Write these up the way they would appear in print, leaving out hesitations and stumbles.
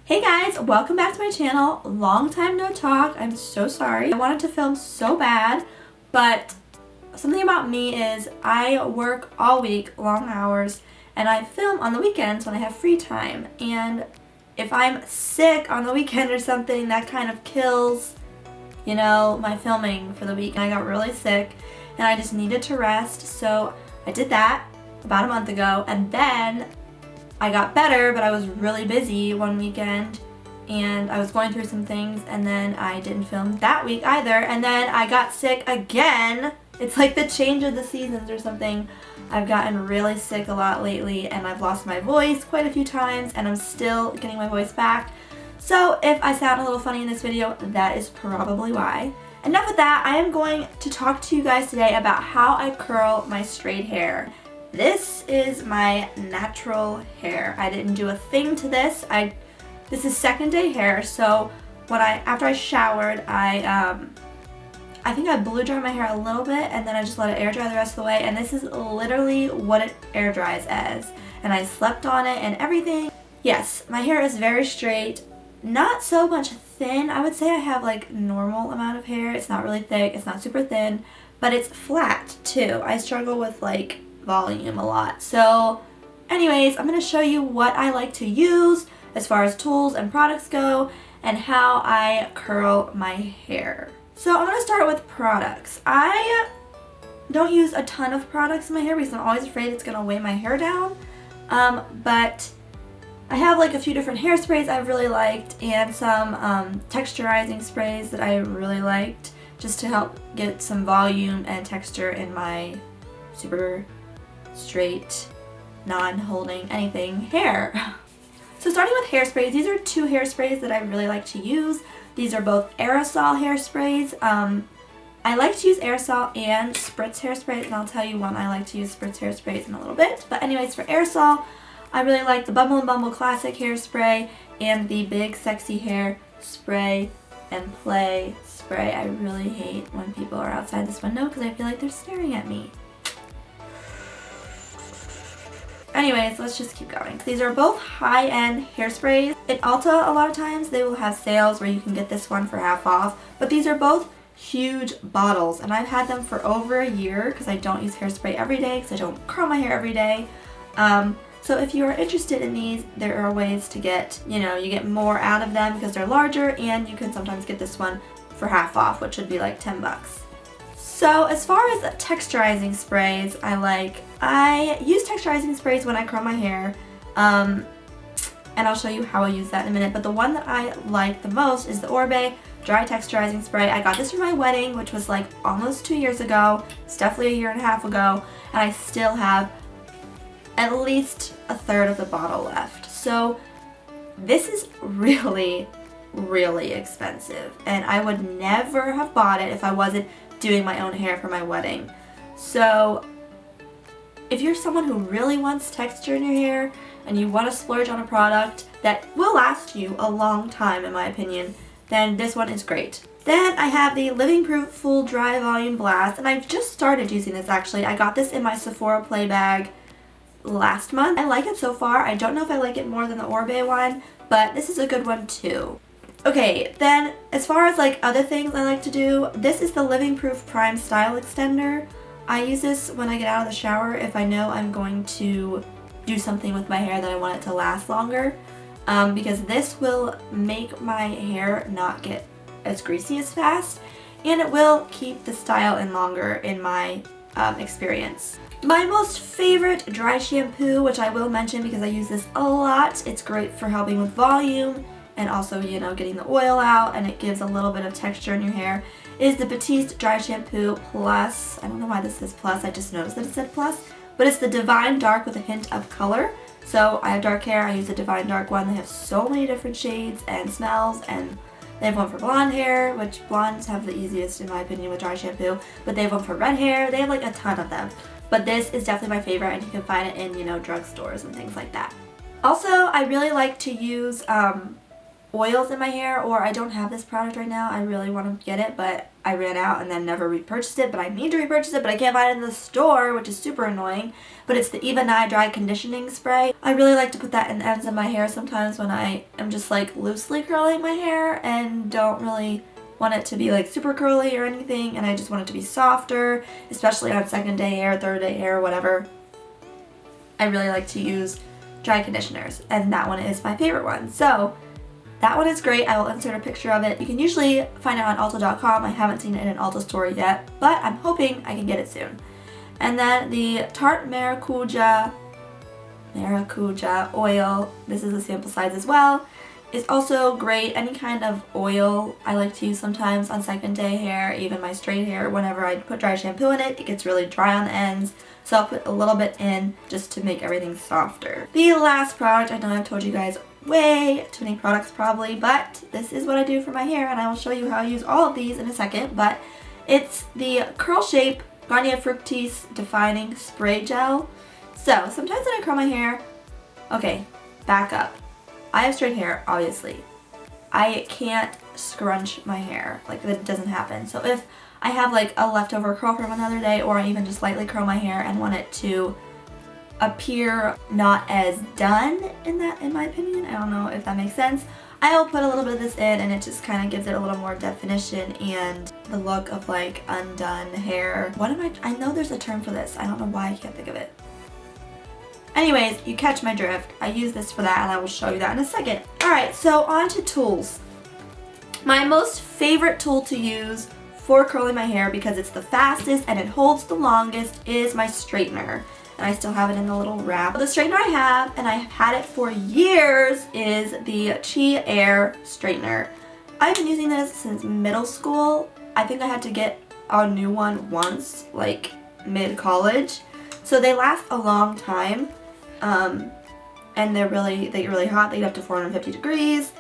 Hey guys, welcome back to my channel. Long time no talk. I'm so sorry. I wanted to film so bad, but something about me is I work all week, long hours, and I film on the weekends when I have free time. And if I'm sick on the weekend or something, that kind of kills, my filming for the week. And I got really sick and I just needed to rest, so I did that about a month ago, and then I got better, but I was really busy one weekend and I was going through some things, and then I didn't film that week either, and then I got sick again. It's like the change of the seasons or something. I've gotten really sick a lot lately and I've lost my voice quite a few times, and I'm still getting my voice back. So if I sound a little funny in this video, that is probably why. Enough with that. I am going to talk to you guys today about how I curl my straight hair. This is my natural hair. I didn't do a thing to this. This is second day hair, so after I showered, I think I blew dry my hair a little bit and then I just let it air dry the rest of the way, and this is literally what it air dries as. And I slept on it and everything. Yes, my hair is very straight, not so much thin. I would say I have like normal amount of hair. It's not really thick, it's not super thin, but it's flat too. I struggle with like volume a lot. So anyways, I'm going to show you what I like to use as far as tools and products go and how I curl my hair. So I'm going to start with products. I don't use a ton of products in my hair because I'm always afraid it's going to weigh my hair down, but I have like a few different hairsprays I've really liked and some texturizing sprays that I really liked just to help get some volume and texture in my super straight, non-holding anything hair. So starting with hairsprays, these are two hairsprays that I really like to use. These are both aerosol hairsprays. I like to use aerosol and spritz hairsprays, and I'll tell you when I like to use spritz hairsprays in a little bit. But anyways, for aerosol, I really like the Bumble and Bumble Classic hairspray and the Big Sexy Hair Spray and Play spray. I really hate when people are outside this window because I feel like they're staring at me. Anyways, let's just keep going. These are both high-end hairsprays. At Ulta, a lot of times, they will have sales where you can get this one for half off. But these are both huge bottles, and I've had them for over a year because I don't use hairspray every day because I don't curl my hair every day. So if you are interested in these, there are ways to get, you get more out of them because they're larger, and you can sometimes get this one for half off, which would be like 10 bucks. So as far as texturizing sprays, I use texturizing sprays when I curl my hair, and I'll show you how I use that in a minute, but the one that I like the most is the Orbe Dry Texturizing Spray. I got this for my wedding, which was like almost 2 years ago. It's definitely a year and a half ago, and I still have at least a third of the bottle left. So this is really, really expensive, and I would never have bought it if I wasn't doing my own hair for my wedding. So if you're someone who really wants texture in your hair and you want to splurge on a product that will last you a long time, in my opinion, then this one is great. Then I have the Living Proof Full Dry Volume Blast, and I've just started using this actually. I got this in my Sephora Play bag last month. I like it so far. I don't know if I like it more than the Orbe one, but this is a good one too. Okay, then as far as like other things I like to do, this is the Living Proof Prime Style Extender. I use this when I get out of the shower if I know I'm going to do something with my hair that I want it to last longer, because this will make my hair not get as greasy as fast, and it will keep the style in longer in my experience. My most favorite dry shampoo, which I will mention because I use this a lot, it's great for helping with volume and also, getting the oil out, and it gives a little bit of texture in your hair, is the Batiste Dry Shampoo Plus. I don't know why this says Plus, I just noticed that it said Plus, but it's the Divine Dark with a hint of color. So I have dark hair, I use the Divine Dark one. They have so many different shades and smells, and they have one for blonde hair, which blondes have the easiest in my opinion with dry shampoo, but they have one for red hair. They have like a ton of them, but this is definitely my favorite, and you can find it in, drugstores and things like that. Also, I really like to use oils in my hair, or I don't have this product right now. I really want to get it, but I ran out and then never repurchased it, but I need to repurchase it, but I can't find it in the store, which is super annoying. But it's the Eva Nye Dry Conditioning Spray. I really like to put that in the ends of my hair sometimes when I am just like loosely curling my hair and don't really want it to be like super curly or anything, and I just want it to be softer, especially on second day hair, third day hair, whatever. I really like to use dry conditioners, and that one is my favorite one. So that one is great. I will insert a picture of it. You can usually find it on Ulta.com. I haven't seen it in an Ulta store yet, but I'm hoping I can get it soon. And then the Tarte Maracuja oil, this is a sample size as well, is also great. Any kind of oil I like to use sometimes on second day hair, even my straight hair. Whenever I put dry shampoo in it, it gets really dry on the ends, so I'll put a little bit in just to make everything softer. The last product, I know I've told you guys way too many products probably, but this is what I do for my hair, and I will show you how I use all of these in a second. But it's the Curl Shape Garnier Fructis Defining Spray Gel. So sometimes when I curl my hair, okay, back up. I have straight hair, obviously. I can't scrunch my hair, like that doesn't happen. So if I have like a leftover curl from another day, or I even just lightly curl my hair and want it to appear not as done, in my opinion, I don't know if that makes sense, I will put a little bit of this in, and it just kind of gives it a little more definition and the look of like undone hair. I know there's a term for this, I don't know why I can't think of it. Anyways, you catch my drift. I use this for that, and I will show you that in a second. Alright, so on to tools. My most favorite tool to use for curling my hair, because it's the fastest and it holds the longest, is my straightener. And I still have it in the little wrap. The straightener I have, and I've had it for years, is the Chi Air straightener. I've been using this since middle school. I think I had to get a new one once, like mid-college. So they last a long time. And they get really hot. They get up to 450 degrees,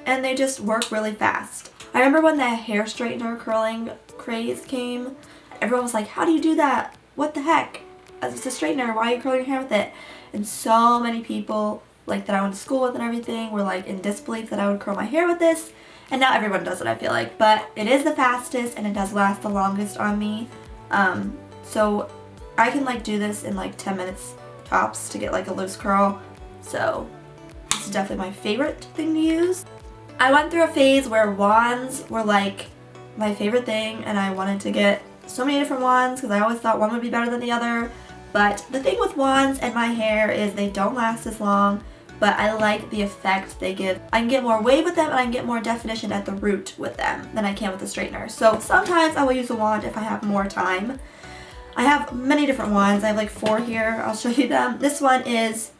and they just work really fast. I remember when the hair straightener curling craze came, everyone was like, how do you do that? What the heck? It's a straightener, why are you curling your hair with it? And so many people like that I went to school with and everything were like in disbelief that I would curl my hair with this, and now everyone does it, I feel like. But it is the fastest, and it does last the longest on me. So I can like do this in like 10 minutes tops to get like a loose curl. So this is definitely my favorite thing to use. I went through a phase where wands were like my favorite thing, and I wanted to get so many different wands because I always thought one would be better than the other. But the thing with wands and my hair is they don't last as long, but I like the effect they give. I can get more wave with them, and I can get more definition at the root with them than I can with the straightener. So sometimes I will use a wand if I have more time. I have many different wands. I have like 4 here. I'll show you them. This one is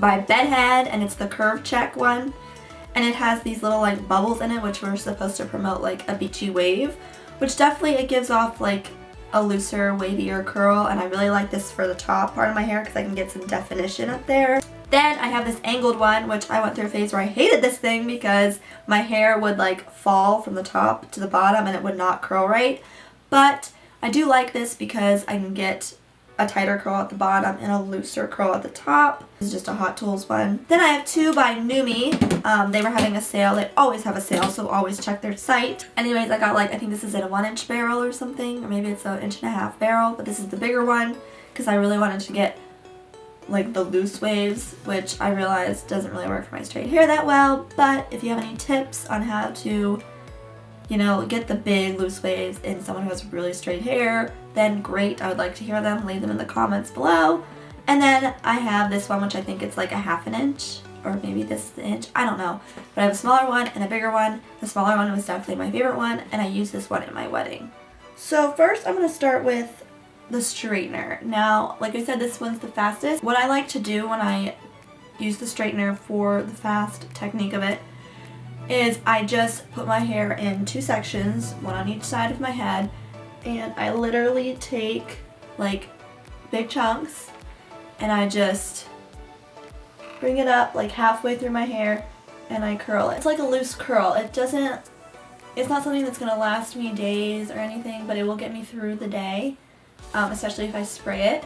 by Bedhead, and it's the curve check one. And it has these little like bubbles in it, which were supposed to promote like a beachy wave, which definitely it gives off like a looser, wavier curl. And I really like this for the top part of my hair because I can get some definition up there. Then I have this angled one, which I went through a phase where I hated this thing because my hair would like fall from the top to the bottom and it would not curl right. But I do like this because I can get a tighter curl at the bottom and a looser curl at the top. This is just a Hot Tools one. Then I have 2 by Numi. They were having a sale. They always have a sale, so always check their site. Anyways, I got like, I think this is in a 1-inch barrel or something, or maybe it's an 1.5-inch barrel, but this is the bigger one because I really wanted to get like the loose waves, which I realized doesn't really work for my straight hair that well. But if you have any tips on how to, you know, get the big loose waves in someone who has really straight hair, then great. I would like to hear them. Leave them in the comments below. And then I have this one, which I think it's like a 1/2 inch, or maybe this is the inch, I don't know. But I have a smaller one and a bigger one. The smaller one was definitely my favorite one, and I used this one at my wedding. So first I'm going to start with the straightener. Now, like I said, this one's the fastest. What I like to do when I use the straightener for the fast technique of it is I just put my hair in 2 sections, one on each side of my head, and I literally take like big chunks and I just bring it up like halfway through my hair and I curl it. It's like a loose curl. It's not something that's gonna last me days or anything, but it will get me through the day, especially if I spray it.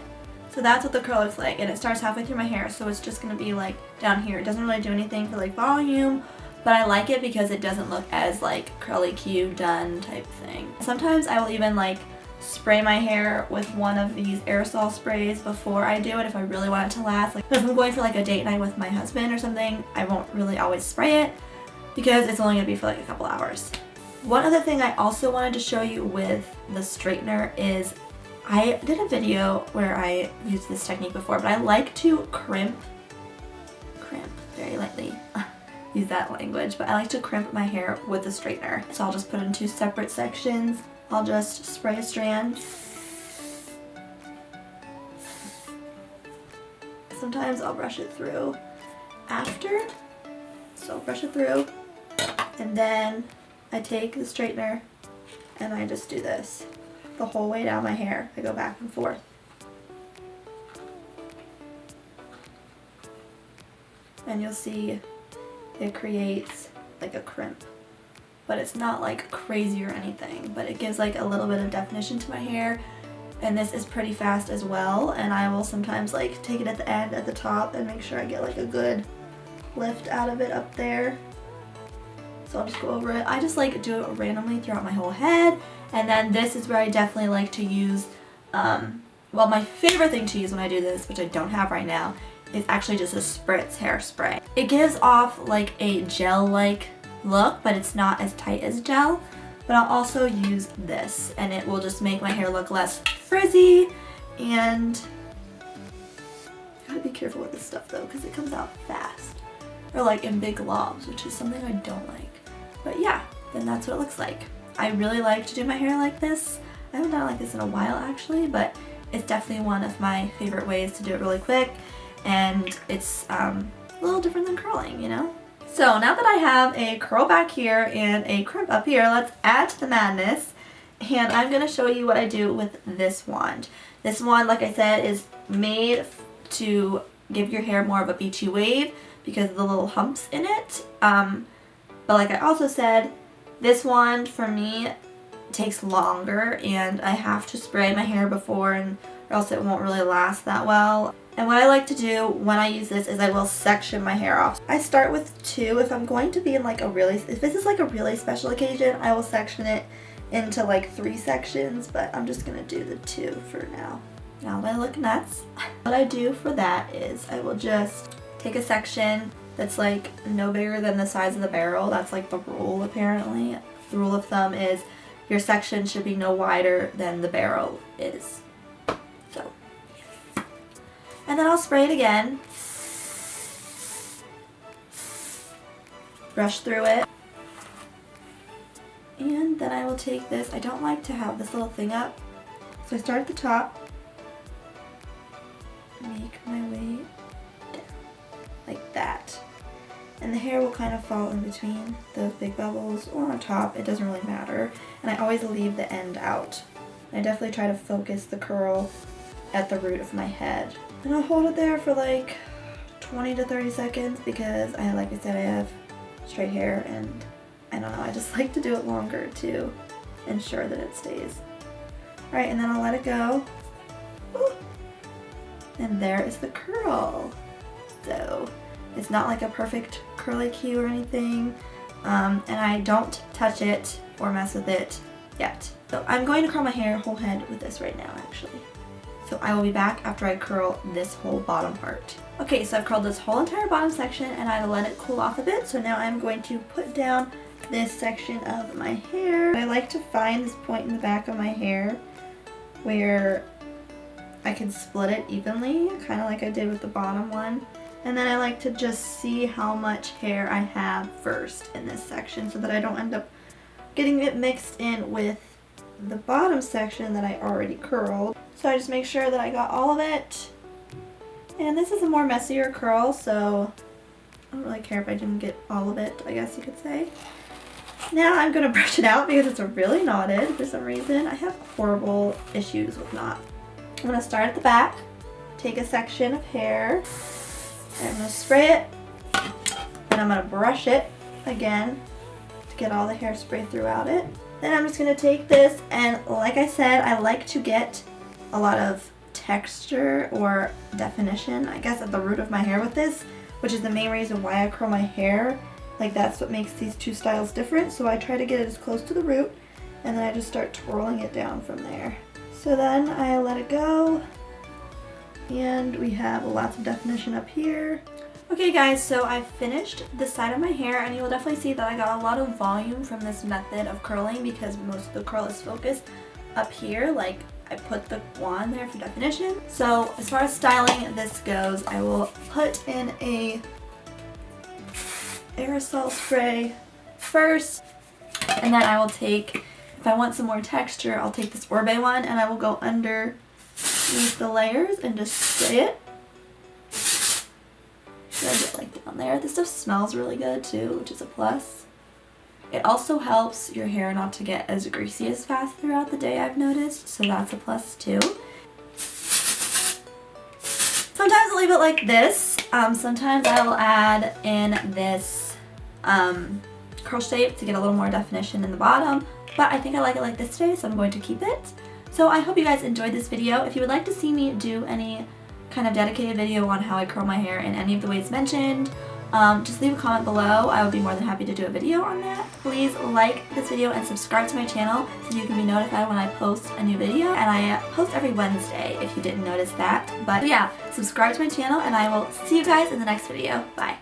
So that's what the curl looks like, and it starts halfway through my hair, so it's just gonna be like down here. It doesn't really do anything for like volume, but I like it because it doesn't look as like curly Q done type thing. Sometimes I will even like spray my hair with one of these aerosol sprays before I do it if I really want it to last. Like if I'm going for like a date night with my husband or something, I won't really always spray it because it's only gonna be for like a couple hours. One other thing I also wanted to show you with the straightener is I did a video where I used this technique before, but I like to crimp very lightly. Use that language, but I like to crimp my hair with the straightener. So I'll just put it in 2 separate sections. I'll just spray a strand. Sometimes I'll brush it through after. So I'll brush it through, and then I take the straightener and I just do this the whole way down my hair. I go back and forth. And you'll see it creates like a crimp. But it's not like crazy or anything, but it gives like a little bit of definition to my hair. And this is pretty fast as well, and I will sometimes like take it at the end, at the top, and make sure I get like a good lift out of it up there. So I'll just go over it. I just like do it randomly throughout my whole head, and then this is where I definitely like to use, well, my favorite thing to use when I do this, which I don't have right now, is actually just a spritz hairspray. It gives off like a gel-like look, but it's not as tight as gel. But I'll also use this, and it will just make my hair look less frizzy. And you gotta be careful with this stuff though, because it comes out fast, or like in big globs, which is something I don't like. But yeah, then that's what it looks like. I really like to do my hair like this. I haven't done it like this in a while actually, but it's definitely one of my favorite ways to do it really quick, and it's a little different than curling, you know? So now that I have a curl back here and a crimp up here, let's add to the madness. And I'm going to show you what I do with this wand. This wand, like I said, is made to give your hair more of a beachy wave because of the little humps in it. But like I also said, this wand for me takes longer, and I have to spray my hair before, or else it won't really last that well. And what I like to do when I use this is I will section my hair off. I start with 2 if I'm going to be in like if this is like a really special occasion, I will section it into like 3 sections, but I'm just gonna do the 2 for now. Now that I look nuts, what I do for that is I will just take a section that's like no bigger than the size of the barrel. That's like the rule apparently. The rule of thumb is your section should be no wider than the barrel is. So. And then I'll spray it again, brush through it, and then I will take this. I don't like to have this little thing up, so I start at the top, make my way down, like that. And the hair will kind of fall in between those big bubbles or on top, it doesn't really matter. And I always leave the end out. I definitely try to focus the curl at the root of my head. And I'll hold it there for like 20 to 30 seconds because like I said, I have straight hair, and I don't know, I just like to do it longer to ensure that it stays. Alright, and then I'll let it go. Ooh. And there is the curl. So it's not like a perfect curly Q or anything, and I don't touch it or mess with it yet. So I'm going to curl my hair whole head with this right now actually. So I will be back after I curl this whole bottom part. Okay, so I've curled this whole entire bottom section and I let it cool off a bit. So now I'm going to put down this section of my hair. I like to find this point in the back of my hair where I can split it evenly, kind of like I did with the bottom one. And then I like to just see how much hair I have first in this section so that I don't end up getting it mixed in with the bottom section that I already curled. So I just make sure that I got all of it. And this is a more messier curl, so I don't really care if I didn't get all of it, I guess you could say. Now I'm going to brush it out because it's really knotted for some reason. I have horrible issues with knots. I'm going to start at the back, take a section of hair, and I'm going to spray it, and I'm going to brush it again to get all the hairspray throughout it. Then I'm just going to take this, and like I said, I like to get a lot of texture or definition, I guess, at the root of my hair with this, which is the main reason why I curl my hair, Like that's what makes these two styles different. So I try to get it as close to the root and then I just start twirling it down from there. So then I let it go and we have lots of definition up here. Okay guys, so I finished this side of my hair and you will definitely see that I got a lot of volume from this method of curling because most of the curl is focused up here. Like I put the wand there for definition. So as far as styling this goes, I will put in a aerosol spray first and then I will take, if I want some more texture, I'll take this Orbe one and I will go underneath the layers and just spray it. Spray it like down there. This stuff smells really good too, which is a plus. It also helps your hair not to get as greasy as fast throughout the day, I've noticed, so that's a plus too. Sometimes I'll leave it like this. Sometimes I will add in this curl shape to get a little more definition in the bottom, but I think I like it like this today, so I'm going to keep it. So I hope you guys enjoyed this video. If you would like to see me do any kind of dedicated video on how I curl my hair in any of the ways mentioned, just leave a comment below. I would be more than happy to do a video on that. Please like this video and subscribe to my channel so you can be notified when I post a new video. And I post every Wednesday if you didn't notice that. But yeah, subscribe to my channel and I will see you guys in the next video. Bye.